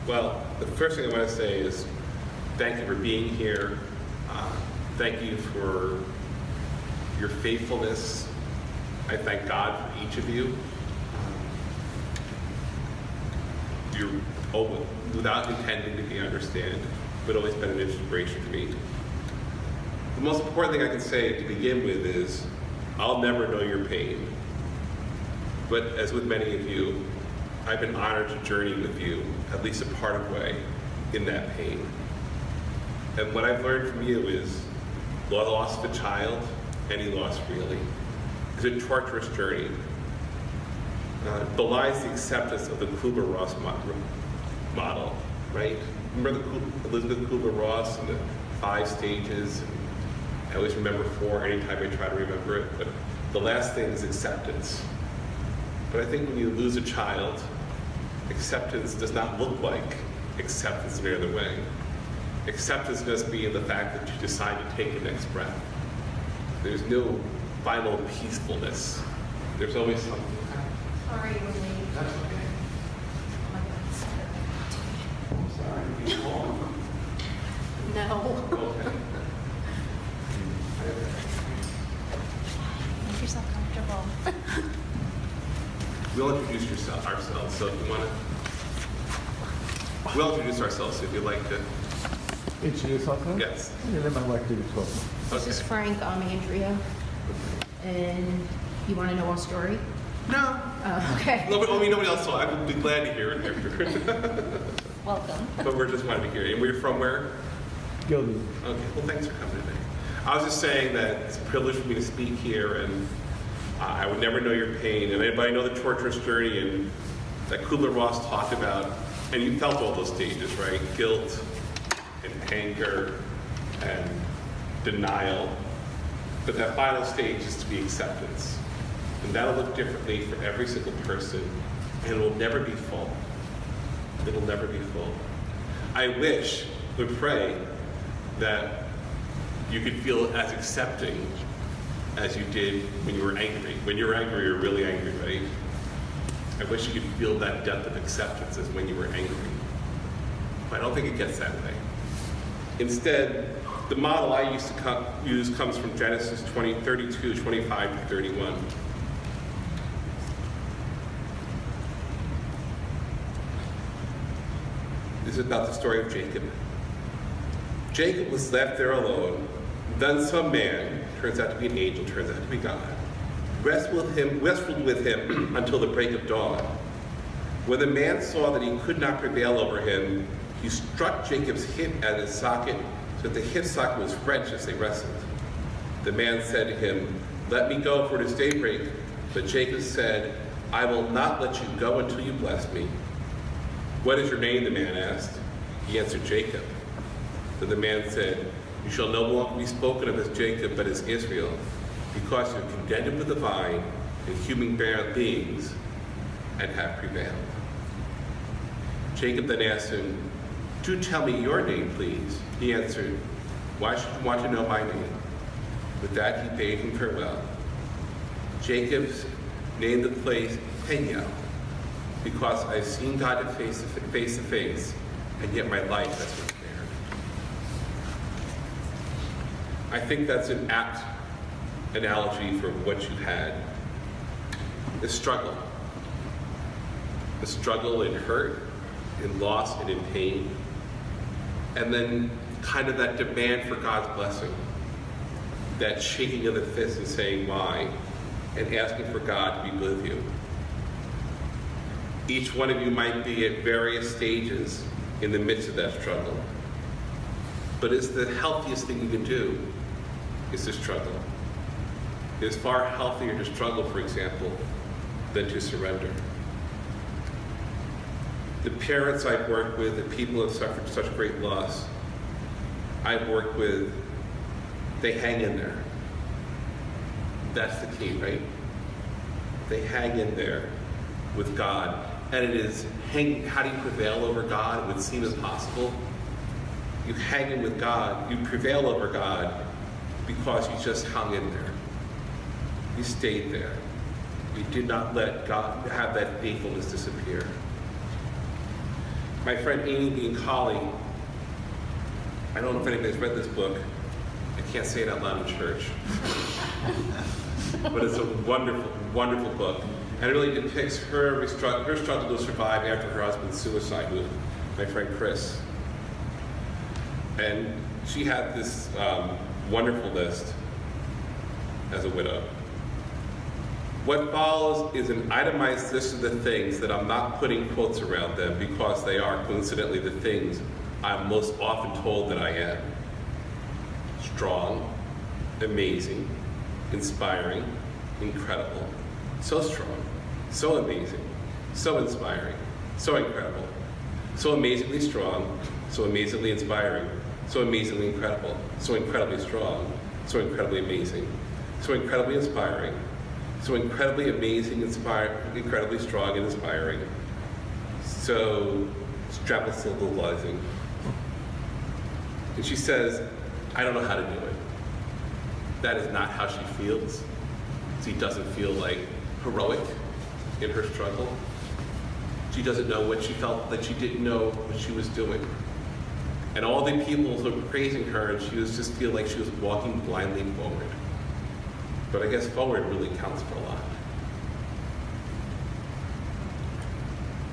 Well, the first thing I want to say is thank you for being here. Thank you for your faithfulness. I thank God for each of you. You're always, without intending to be understood, but always been an inspiration to me. The most important thing I can say to begin with is, I'll never know your pain. But as with many of you, I've been honored to journey with you, at least a part of the way, in that pain. And what I've learned from you is, the loss of a child, any loss really, is a torturous journey. Belies the acceptance of the Kubler-Ross model, right? Remember Elizabeth Kubler-Ross and the 5 stages? I always remember 4 anytime I try to remember it, but the last thing is acceptance. But I think when you lose a child, acceptance does not look like acceptance in any other way. Acceptance must be in the fact that you decide to take the next breath. There's no final peacefulness. There's always something. Sorry, we're late. That's okay. I'm sorry. You called? No. Okay. Make yourself comfortable. We'll introduce ourselves, so if you want to. We'll introduce ourselves if you'd like to. Introduce ourselves? Yes. Yeah, let my wife do the talking. This is Frank. I'm Andrea. And you want to know our story? No. Oh, okay. Nobody else saw. I would be glad to hear it after. Welcome. But we're just wanting to hear it. And we're from where? Gildy. Okay. Well, thanks for coming today. I was just saying that it's a privilege for me to speak here, and I would never know your pain. And anybody know the torturous journey and that Kubler-Ross talked about, and you felt all those stages, right? Guilt and anger and denial. But that final stage is to be acceptance. And that'll look differently for every single person, and it will never be full. It'll never be full. I would pray that you could feel as accepting as you did when you were angry. When you were angry, you were really angry, right? I wish you could feel that depth of acceptance as when you were angry. But I don't think it gets that way. Instead, the model I used to use comes from Genesis 32, 25 to 31. This is about the story of Jacob. Jacob was left there alone. Then some man, turns out to be an angel, turns out to be God, wrestled with him until the break of dawn. When the man saw that he could not prevail over him, he struck Jacob's hip at his socket, so that the hip socket was wrenched as they wrestled. The man said to him, "Let me go, for it is daybreak." But Jacob said, "I will not let you go until you bless me." "What is your name?" the man asked. He answered, "Jacob." Then the man said, "You shall no longer be spoken of as Jacob, but as Israel, because you have contended with the vine and human beings and have prevailed." Jacob then asked him, "Do tell me your name, please." He answered, "Why should you want to know my name?" With that, he bade him farewell. Jacob named the place Peniel, because I have seen God face to face, and yet my life has been spared. I think that's an apt analogy for what you had. The struggle. The struggle in hurt, in loss, and in pain. And then kind of that demand for God's blessing. That shaking of the fist and saying why, and asking for God to be with you. Each one of you might be at various stages in the midst of that struggle. But it's the healthiest thing you can do is to struggle. It's far healthier to struggle, for example, than to surrender. The parents I've worked with, the people who have suffered such great loss, I've worked with, they hang in there. That's the key, right? They hang in there with God. And it is, how do you prevail over God? It would seem impossible. You hang in with God, you prevail over God because you just hung in there. You stayed there. You did not let God have that faithfulness disappear. My friend Amy being Collie, I don't know if anybody's read this book. I can't say it out loud in church. But it's a wonderful, wonderful book. And it really depicts her struggle to survive after her husband's suicide with my friend Chris. And she had this wonderful list as a widow. What follows is an itemized list of the things that I'm not putting quotes around them because they are coincidentally the things I'm most often told that I am. Strong, amazing, inspiring, incredible, so strong, so amazing, so inspiring, so incredible, so amazingly strong, so amazingly inspiring, so amazingly incredible, so incredibly strong, so incredibly amazing, so incredibly inspiring, so incredibly amazing, incredibly strong and inspiring, so extrapolating. And she says, I don't know how to do it. That is not how she feels. She doesn't feel like heroic in her struggle. She doesn't know what she felt, like she didn't know what she was doing. And all the people were praising her, and she was just feel like she was walking blindly forward. But I guess forward really counts for a lot.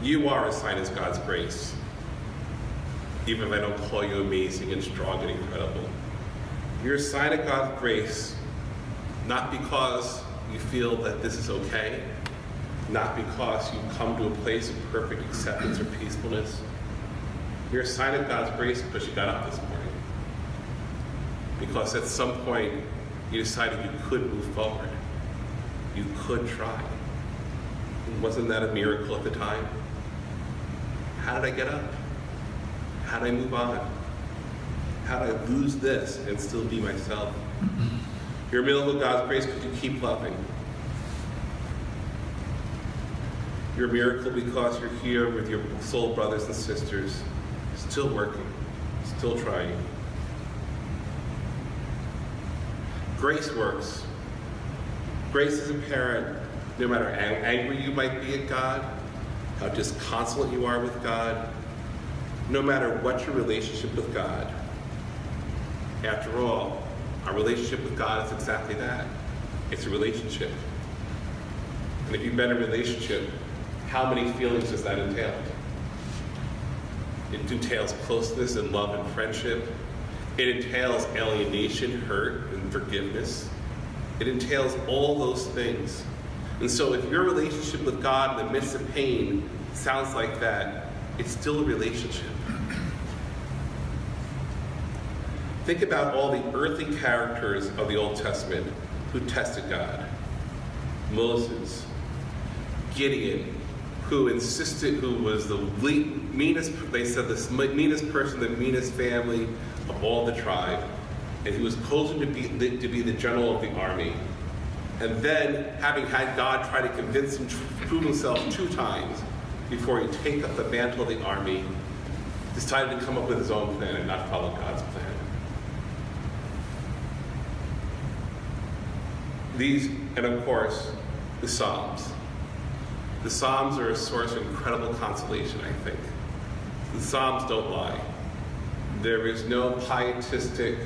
You are a sign of God's grace, even if I don't call you amazing and strong and incredible. You're a sign of God's grace, not because you feel that this is okay, not because you've come to a place of perfect acceptance or peacefulness. You're a sign of God's grace because you got up this morning. Because at some point, you decided you could move forward. You could try. And wasn't that a miracle at the time? How did I get up? How did I move on? How did I lose this and still be myself? You're a miracle of God's grace because you keep loving. You're a miracle because you're here with your soul brothers and sisters, still working, still trying. Grace works. Grace is apparent no matter how angry you might be at God, how disconsolate you are with God, no matter what your relationship with God. After all, our relationship with God is exactly that. It's a relationship. And if you've been in a relationship, how many feelings does that entail? It entails closeness and love and friendship. It entails alienation, hurt, and forgiveness. It entails all those things. And so if your relationship with God in the midst of pain sounds like that, it's still a relationship. Think about all the earthly characters of the Old Testament who tested God. Moses, Gideon, who was the meanest, they said the meanest person, the meanest family of all the tribe. And he was chosen to be the general of the army. And then, having had God try to convince him to prove himself 2 times before he'd take up the mantle of the army, decided to come up with his own plan and not follow God's plan. And of course, the Psalms. The Psalms are a source of incredible consolation, I think. The Psalms don't lie. There is no pietistic,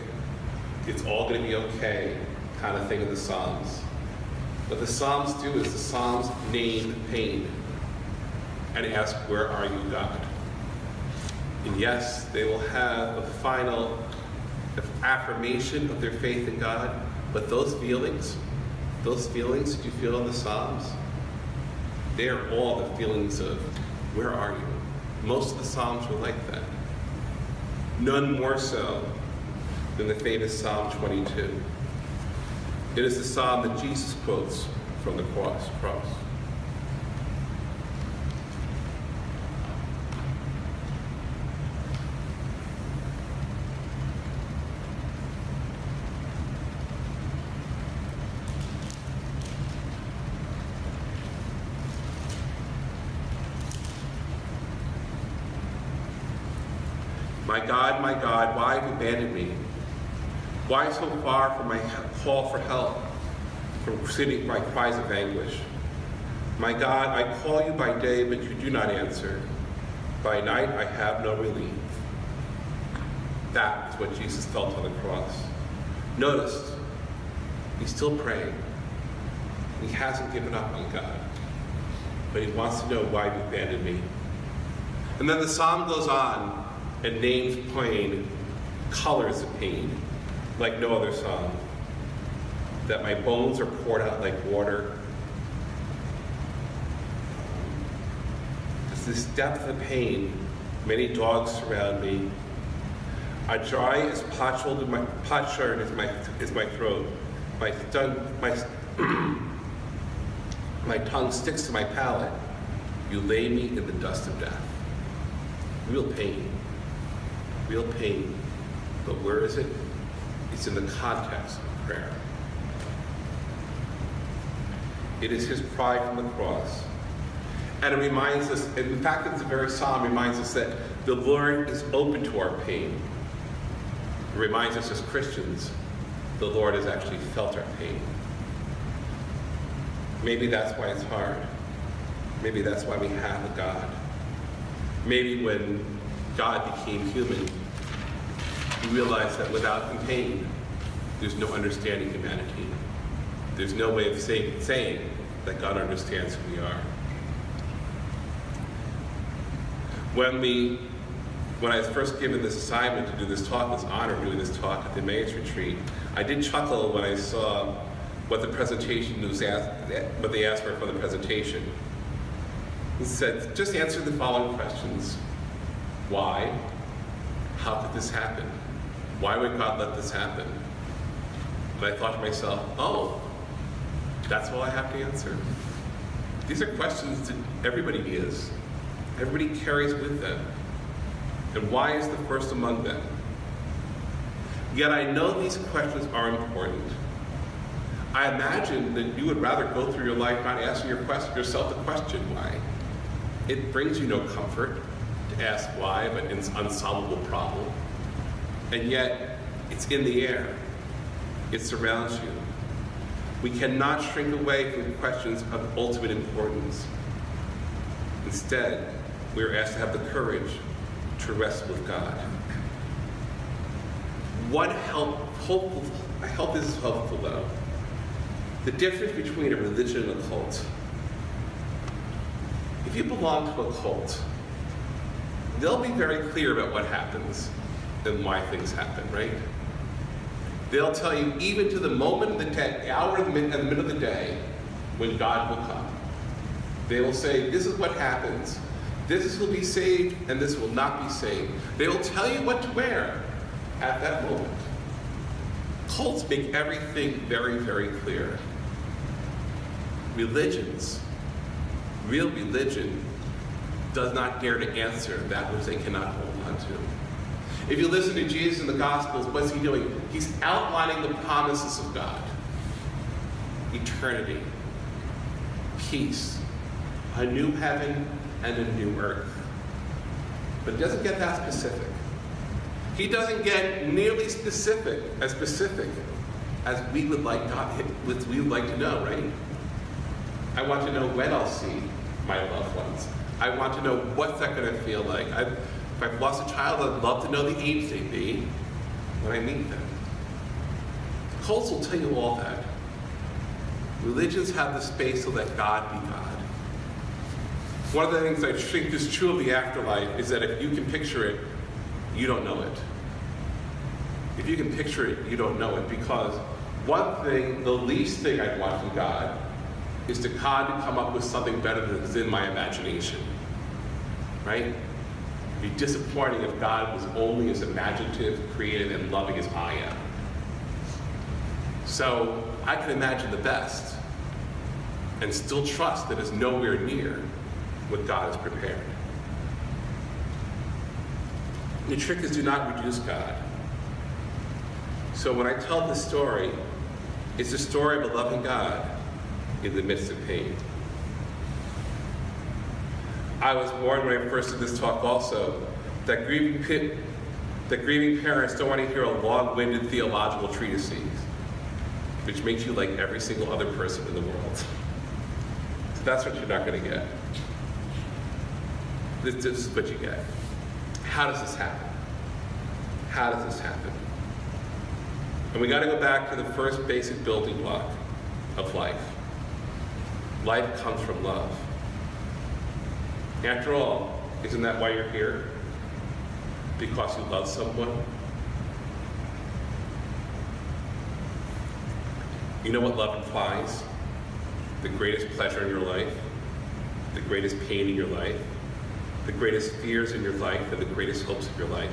it's all going to be okay kind of thing in the Psalms. What the Psalms do is the Psalms name pain and ask, where are you, God? And yes, they will have a final affirmation of their faith in God, but those feelings that you feel in the Psalms, they are all the feelings of, where are you? Most of the Psalms were like that. None more so than the famous Psalm 22. It is the psalm that Jesus quotes from the cross. My God, why have you abandoned me? Why so far from my call for help, from sitting my cries of anguish? My God, I call you by day, but you do not answer. By night I have no relief. That is what Jesus felt on the cross. Notice, he's still praying. He hasn't given up on God. But he wants to know why you abandoned me. And then the psalm goes on and names pain, colors of pain, like no other psalm. That my bones are poured out like water. There's this depth of pain. Many dogs surround me. I dry as potsherd is my throat. My tongue sticks to my palate. You lay me in the dust of death. Real pain. Real pain. But where is it? It's in the context of prayer. It is his cry from the cross. And it reminds us, in fact, it's the very psalm reminds us that the Lord is open to our pain. It reminds us as Christians, the Lord has actually felt our pain. Maybe that's why it's hard. Maybe that's why we have a God. Maybe when God became human, we realized that without pain, there's no understanding humanity. There's no way of saying that God understands who we are. When I was first given this assignment to do this talk, this honor of doing this talk at the Emmaus retreat, I did chuckle when I saw what the presentation was what they asked for the presentation. It said, just answer the following questions. Why? How could this happen? Why would God let this happen? And I thought to myself, oh, that's all I have to answer. These are questions that everybody is. Everybody carries with them. And why is the first among them? Yet I know these questions are important. I imagine that you would rather go through your life not asking yourself the question why. It brings you no comfort to ask why of an unsolvable problem. And yet, it's in the air. It surrounds you. We cannot shrink away from questions of ultimate importance. Instead, we are asked to have the courage to wrestle with God. I hope this is helpful though. The difference between a religion and a cult. If you belong to a cult, they'll be very clear about what happens and why things happen, right? They'll tell you even to the moment of the day, hour in the middle of the day, when God will come. They will say, this is what happens. This will be saved, and this will not be saved. They will tell you what to wear at that moment. Cults make everything very, very clear. Religions, real religion, does not dare to answer that which they cannot hold on to. If you listen to Jesus in the Gospels, what's he doing? He's outlining the promises of God. Eternity, peace, a new heaven and a new earth. But it doesn't get that specific. He doesn't get nearly specific as we would like to know, right? I want to know when I'll see my loved ones. I want to know what's that going to feel like. If I've lost a child, I'd love to know the age they'd be when I meet them. Cults will tell you all that. Religions have the space to let God be God. One of the things I think is true of the afterlife is that if you can picture it, you don't know it. If you can picture it, you don't know it, because one thing, the least thing I'd want from God is to God to come up with something better than is in my imagination, right? It'd be disappointing if God was only as imaginative, creative, and loving as I am. So I can imagine the best and still trust that it's nowhere near what God has prepared. The trick is do not reduce God. So when I tell this story, it's a story of a loving God in the midst of pain. I was warned when I first did this talk also that grieving parents don't want to hear a long-winded theological treatise, which makes you like every single other person in the world. So that's what you're not going to get. This is what you get. How does this happen? How does this happen? And we got to go back to the first basic building block of life. Life comes from love. After all, isn't that why you're here? Because you love someone? You know what love implies? The greatest pleasure in your life, the greatest pain in your life, the greatest fears in your life, and the greatest hopes of your life,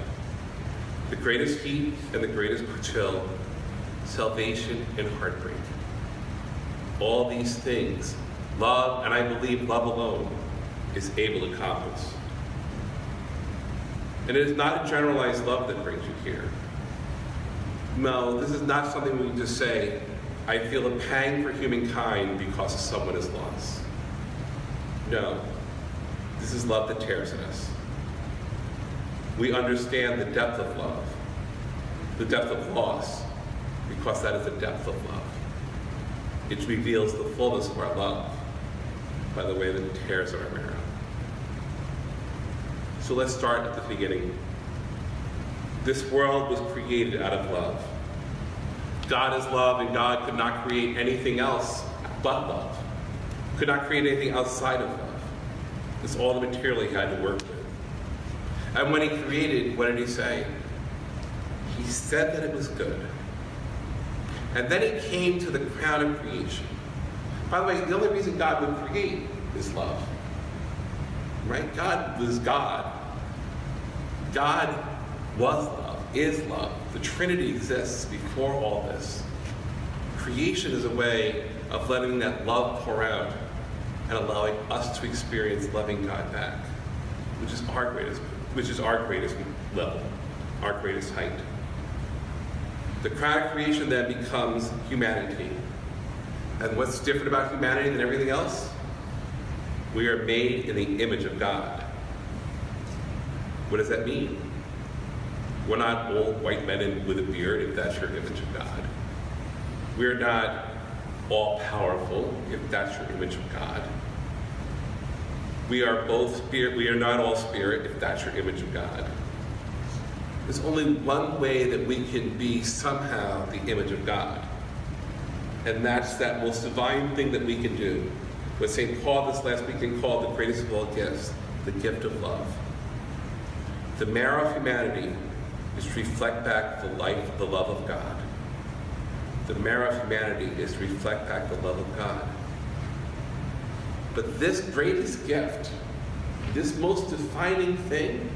the greatest heat and the greatest chill, salvation and heartbreak. All these things, love, and I believe love alone, is able to accomplish. And it is not a generalized love that brings you here. No, this is not something we can just say, I feel a pang for humankind because someone is lost. No, this is love that tears at us. We understand the depth of love, the depth of loss, because that is the depth of love. It reveals the fullness of our love by the way that it tears our marrow. So let's start at the beginning. This world was created out of love. God is love, and God could not create anything else but love. Could not create anything outside of love. It's all the material he had to work with. And when he created, what did he say? He said that it was good. And then he came to the crown of creation. By the way, the only reason God would create is love. Right? God was God. God was love, is love. The Trinity exists before all this. Creation is a way of letting that love pour out and allowing us to experience loving God back, which is our greatest level, our greatest height. The crown of creation then becomes humanity. And what's different about humanity than everything else? We are made in the image of God. What does that mean? We're not old white men with a beard, if that's your image of God. We're not all-powerful, if that's your image of God. We are both spirit, we are not all spirit, if that's your image of God. There's only one way that we can be somehow the image of God. And that's that most divine thing that we can do. What St. Paul this last weekend called the greatest of all gifts, the gift of love. The marrow of humanity is to reflect back the life, the love of God. The marrow of humanity is to reflect back the love of God. But this greatest gift, this most defining thing,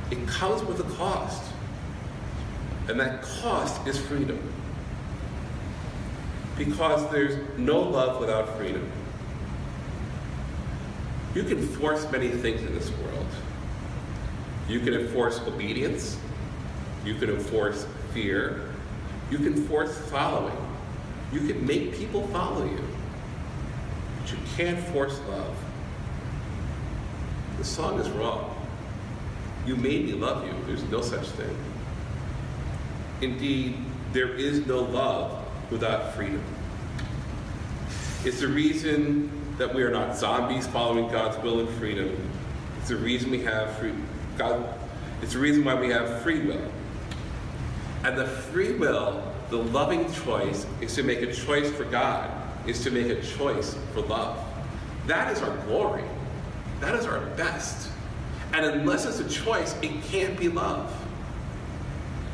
it comes with a cost. And that cost is freedom. Because there's no love without freedom. You can force many things in this world. You can enforce obedience. You can enforce fear. You can force following. You can make people follow you. But you can't force love. The song is wrong. You made me love you. There's no such thing. Indeed, there is no love without freedom. It's the reason that we are not zombies following God's will and freedom. It's the reason we have it's the reason why we have free will. And the free will, the loving choice, is to make a choice for God, is to make a choice for love. That is our glory. That is our best. And unless it's a choice, it can't be love.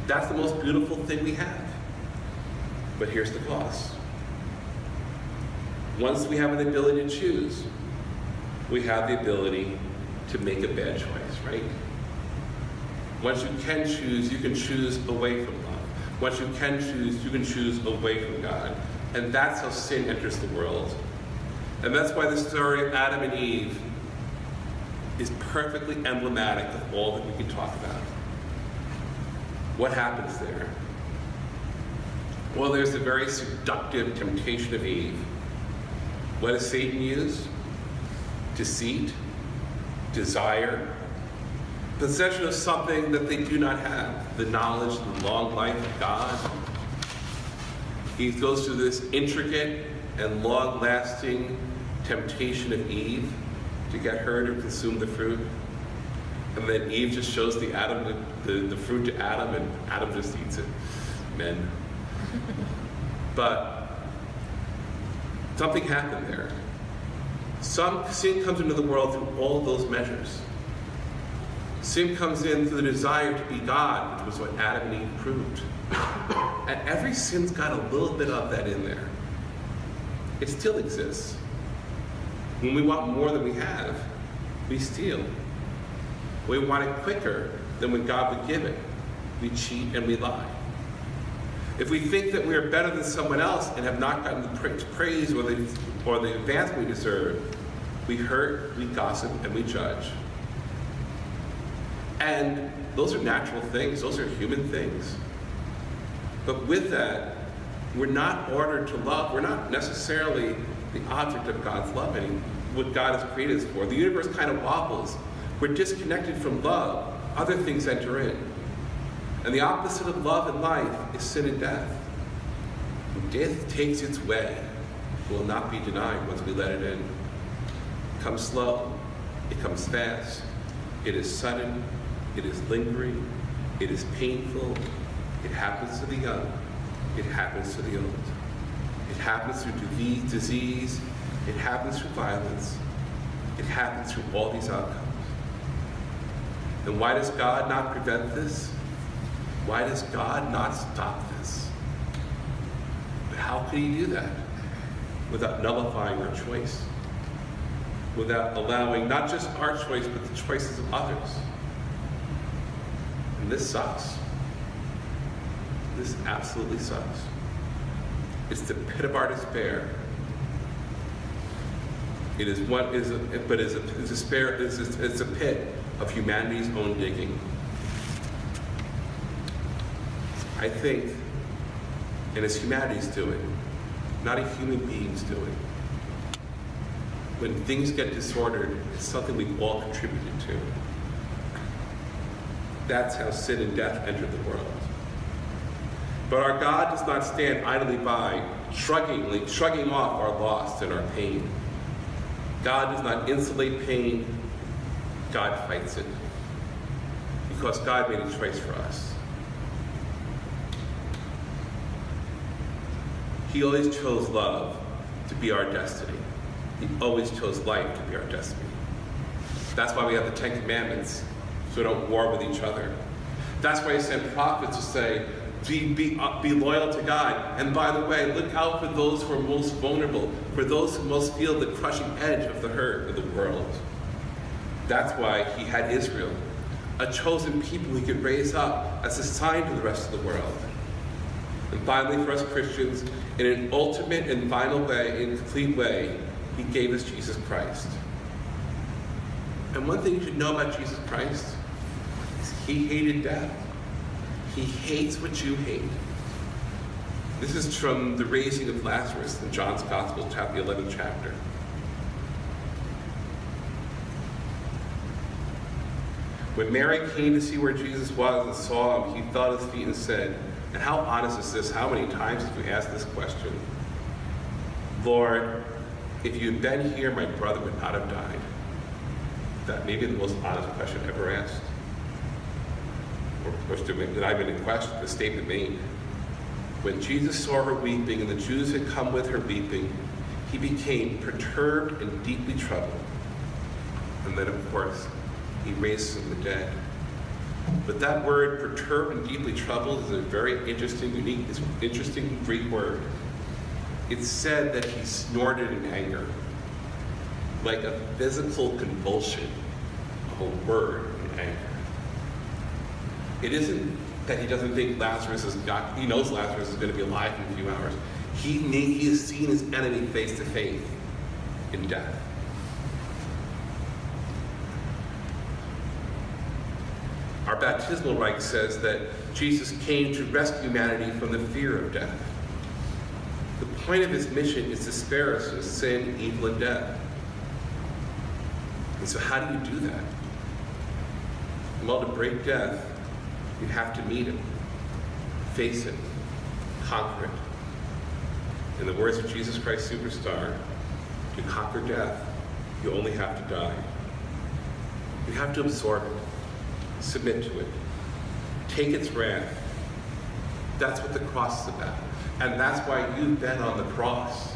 That's the most beautiful thing we have. But here's the cost. Once we have an ability to choose, we have the ability to make a bad choice, right? Once you can choose, you can choose away from love. Once you can choose away from God. And that's how sin enters the world. And that's why the story of Adam and Eve is perfectly emblematic of all that we can talk about. What happens there? Well, there's the very seductive temptation of Eve. What does Satan use? Deceit, desire, possession of something that they do not have, the knowledge and the long life of God. He goes through this intricate and long-lasting temptation of Eve to get her to consume the fruit. And then Eve just shows the fruit to Adam, and Adam just eats it. Men. But something happened there. Sin comes into the world through all of those measures. Sin comes in through the desire to be God, which was what Adam and Eve proved. And every sin's got a little bit of that in there. It still exists. When we want more than we have, we steal. We want it quicker than when God would give it. We cheat and we lie. If we think that we are better than someone else and have not gotten the praise or the advancement we deserve, we hurt, we gossip, and we judge. And those are natural things. Those are human things. But with that, we're not ordered to love. We're not necessarily the object of God's love and what God has created us for. The universe kind of wobbles. We're disconnected from love. Other things enter in. And the opposite of love and life is sin and death. When death takes its way, it will not be denied once we let it in. It comes slow. It comes fast. It is sudden. It is lingering. It is painful. It happens to the young. It happens to the old. It happens through disease. It happens through violence. It happens through all these outcomes. And why does God not prevent this? Why does God not stop this? But how could he do that without nullifying our choice? Without allowing not just our choice, but the choices of others? And this sucks. This absolutely sucks. It's the pit of our despair. It is what is, but it's a pit of humanity's own digging. I think, and it's humanity's doing, not a human being's doing. When things get disordered, it's something we've all contributed to. That's how sin and death entered the world. But our God does not stand idly by, shrugging off our loss and our pain. God does not insulate pain. God fights it. Because God made a choice for us. He always chose love to be our destiny. He always chose life to be our destiny. That's why we have the 10 Commandments, so we don't war with each other. That's why he sent prophets to say, be loyal to God. And by the way, look out for those who are most vulnerable, for those who most feel the crushing edge of the hurt of the world. That's why he had Israel, a chosen people he could raise up as a sign to the rest of the world. And finally, for us Christians, in an ultimate and final way, in a complete way, he gave us Jesus Christ. And one thing you should know about Jesus Christ is he hated death. He hates what you hate. This is from the raising of Lazarus in John's Gospel, the 11th chapter. When Mary came to see where Jesus was and saw him, he fell at his feet and said, and how honest is this? How many times have you asked this question? Lord, if you had been here, my brother would not have died. That may be the most honest question ever asked. Or that I've been in question, the statement made. When Jesus saw her weeping and the Jews had come with her weeping, he became perturbed and deeply troubled. And then, of course, he raised from the dead. But that word, perturbed and deeply troubled, is a very interesting, unique, it's an interesting Greek word. It's said that he snorted in anger, like a physical convulsion of a word in anger. It isn't that he doesn't think Lazarus is God. He knows Lazarus is going to be alive in a few hours. He has seen his enemy face to face in death. Our baptismal rite says that Jesus came to rescue humanity from the fear of death. The point of his mission is to spare us from sin, evil, and death. And so how do you do that? Well, to break death, you have to meet him, face it, conquer it. In the words of Jesus Christ Superstar, to conquer death, You only have to die. You have to absorb it, submit to it, take its wrath. That's what the cross is about. And that's why you've been on the cross.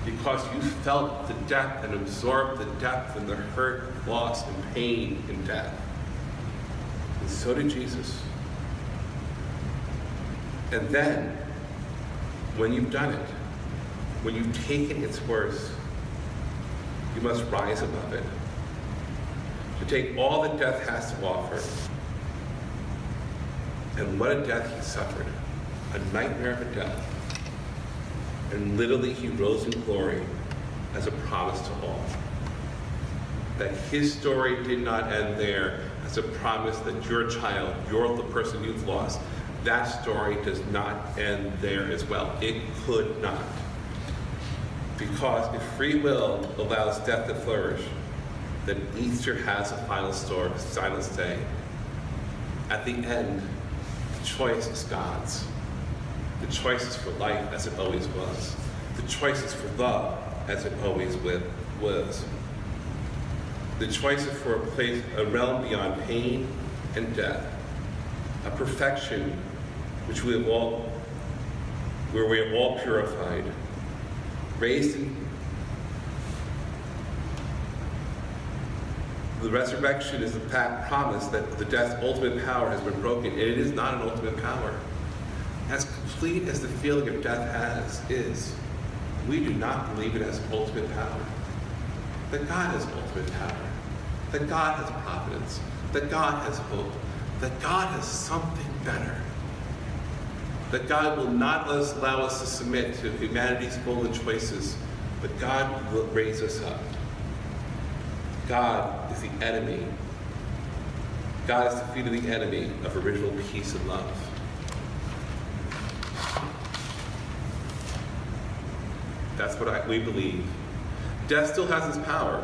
Because you felt the depth and absorbed the depth and the hurt, loss, and pain and death. And so did Jesus. And then, when you've done it, when you've taken its worst, you must rise above it. To take all that death has to offer. And what a death he suffered. A nightmare of a death. And literally he rose in glory as a promise to all. That his story did not end there as a promise that your child, you're the person you've lost. That story does not end there as well. It could not. Because if free will allows death to flourish, then Easter has a final say. At the end, the choice is God's. The choice is for life as it always was. The choice is for love as it always was. The choice is for a realm beyond pain and death, a perfection where we have all purified, raised in the resurrection is the promise that the death's ultimate power has been broken, and it is not an ultimate power. As complete as the feeling of death is, we do not believe it has ultimate power. That God has ultimate power. That God has providence. That God has hope. That God has something better. That God will not allow us to submit to humanity's golden choices, but God will raise us up. God is the enemy. God has defeated the enemy of original peace and love. That's what we believe. Death still has its power.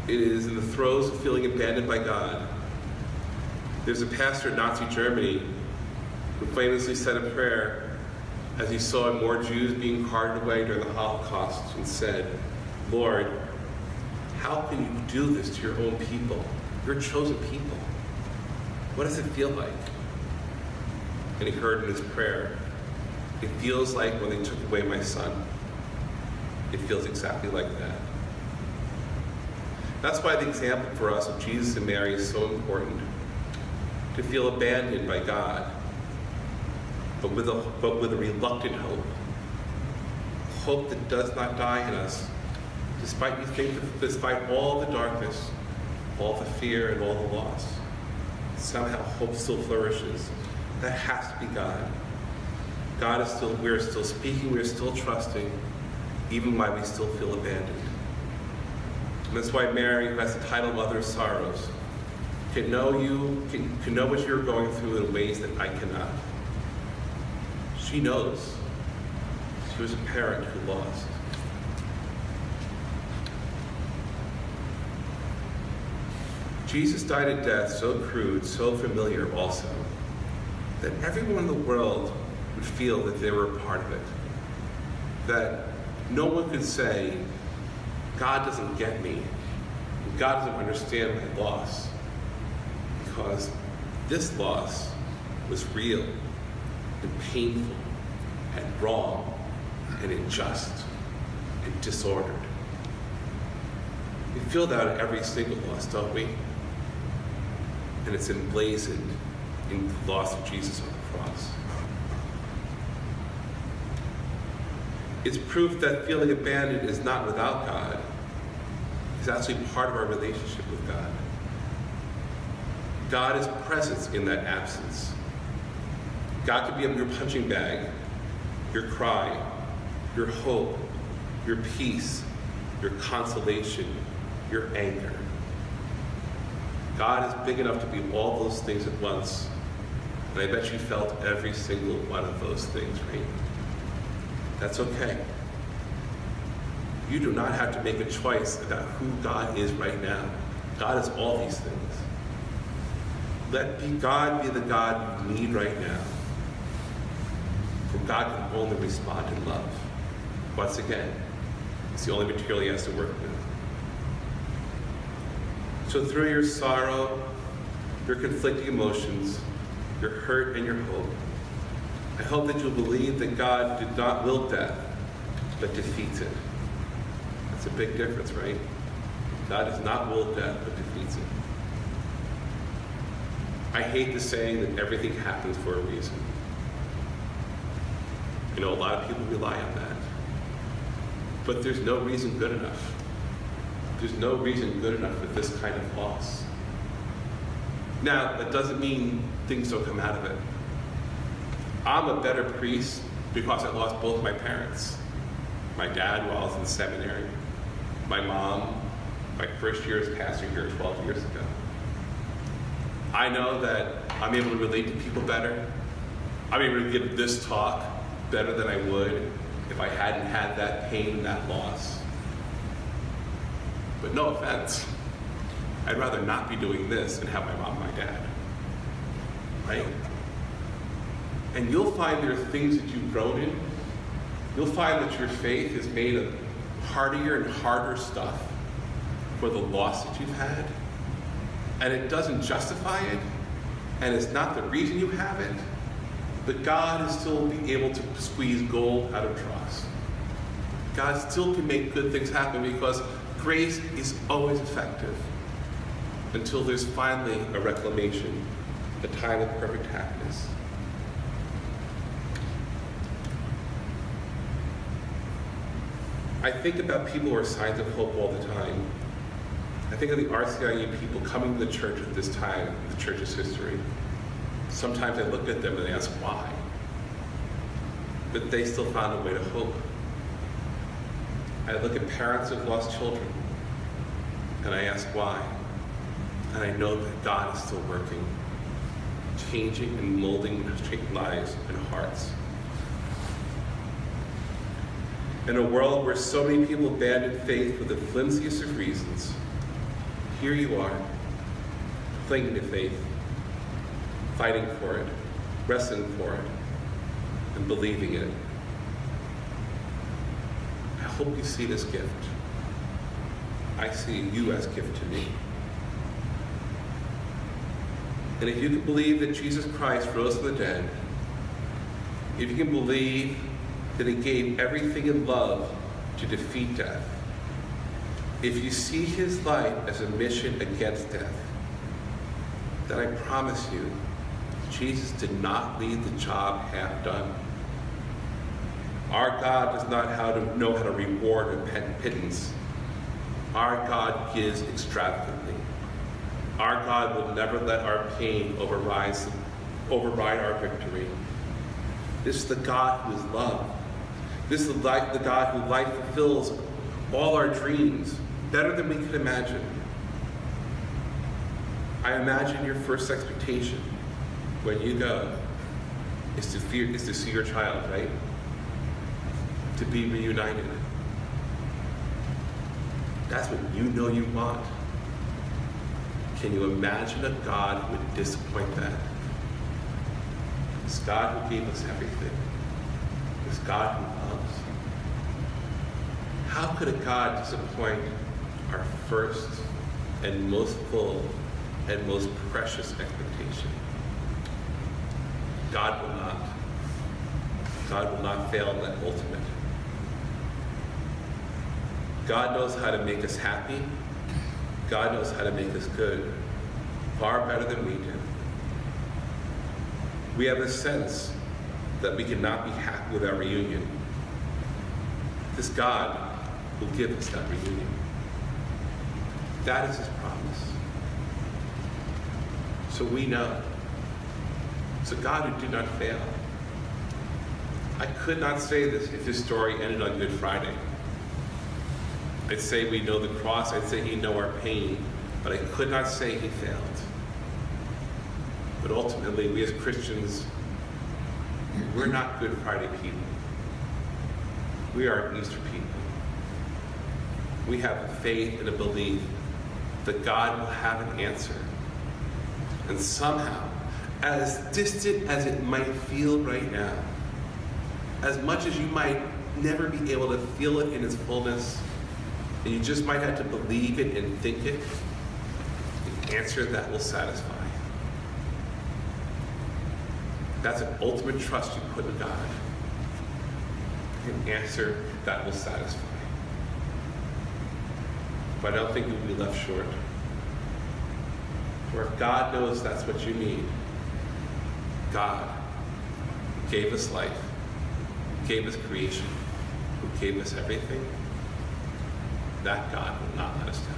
It is in the throes of feeling abandoned by God. There's a pastor in Nazi Germany who famously said a prayer as he saw more Jews being carted away during the Holocaust and said, "Lord, how can you do this to your own people, your chosen people? What does it feel like?" And he heard in his prayer, "It feels like when they took away my son." It feels exactly like that. That's why the example for us of Jesus and Mary is so important. To feel abandoned by God, but with a reluctant hope. Hope that does not die in us, despite all the darkness, all the fear, and all the loss. Somehow hope still flourishes. That has to be God. We're still speaking, we're still trusting, even while we still feel abandoned. And that's why Mary, who has the title Mother of Sorrows, can know what you're going through in ways that I cannot. She knows. She was a parent who lost. Jesus died a death so crude, so familiar also, that everyone in the world would feel that they were a part of it. That no one could say, God doesn't get me. God doesn't understand my loss. Because this loss was real and painful and wrong and unjust and disordered. We feel that in every single loss, don't we? And it's emblazoned in the loss of Jesus on the cross. It's proof that feeling abandoned is not without God. It's actually part of our relationship with God. God is present in that absence. God could be your punching bag, your cry, your hope, your peace, your consolation, your anger. God is big enough to be all those things at once. And I bet you felt every single one of those things, right? That's okay. You do not have to make a choice about who God is right now. God is all these things. Let God be the God you need right now. For God can only respond in love. Once again, It's the only material he has to work with. So through your sorrow, your conflicting emotions, your hurt and your hope, I hope that you'll believe that God did not will death, but defeats it. That's a big difference, right? God does not will death, but defeats it. I hate the saying that everything happens for a reason. You know, a lot of people rely on that. But there's no reason good enough. There's no reason good enough for this kind of loss. Now, that doesn't mean things don't come out of it. I'm a better priest because I lost both my parents. My dad while I was in seminary. My mom, my first year as pastor here 12 years ago. I know that I'm able to relate to people better. I'm able to give this talk better than I would if I hadn't had that pain and that loss. But no offense, I'd rather not be doing this and have my mom and my dad, right? And you'll find there are things that you've grown in. You'll find that your faith is made of hardier and harder stuff for the loss that you've had. And it doesn't justify it, and it's not the reason you have it, but God is still able to squeeze gold out of dross. God still can make good things happen because grace is always effective until there's finally a reclamation, a time of perfect happiness. I think about people who are signs of hope all the time. I think of the RCIU people coming to the church at this time in the church's history. Sometimes I look at them and ask why. But they still found a way to hope. I look at parents who've lost children and I ask why. And I know that God is still working, changing and molding lives and hearts. In a world where so many people abandon faith for the flimsiest of reasons, here you are, clinging to faith, fighting for it, wrestling for it, and believing in it. I hope you see this gift. I see you as a gift to me. And if you can believe that Jesus Christ rose from the dead, if you can believe that he gave everything in love to defeat death, if you see his life as a mission against death, then I promise you, Jesus did not leave the job half done. Our God does not know how to reward a pittance. Our God gives extravagantly. Our God will never let our pain override our victory. This is the God who is love. This is the God whose life fulfills all our dreams better than we could imagine. I imagine your first expectation when you go is to see your child, right? To be reunited. That's what you know you want. Can you imagine a God who would disappoint that? This God who gave us everything. This God who loves. How could a God disappoint our first and most full and most precious expectation? God will not. God will not fail in that ultimate. God knows how to make us happy. God knows how to make us good, far better than we do. We have a sense that we cannot be happy with our reunion. This God will give us that reunion. That is his promise. So we know. It's a God who did not fail. I could not say this if this story ended on Good Friday. I'd say we know the cross, I'd say he know our pain, but I could not say he failed. But ultimately, we as Christians, we're not Good Friday people. We are Easter people. We have a faith and a belief that God will have an answer. And somehow, as distant as it might feel right now, as much as you might never be able to feel it in its fullness, And you just might have to believe it and think it. The answer that will satisfy. That's an ultimate trust you put in God. An answer that will satisfy. But I don't think you'll be left short. For if God knows that's what you need, God gave us life, gave us creation, who gave us everything, that God will not let us down.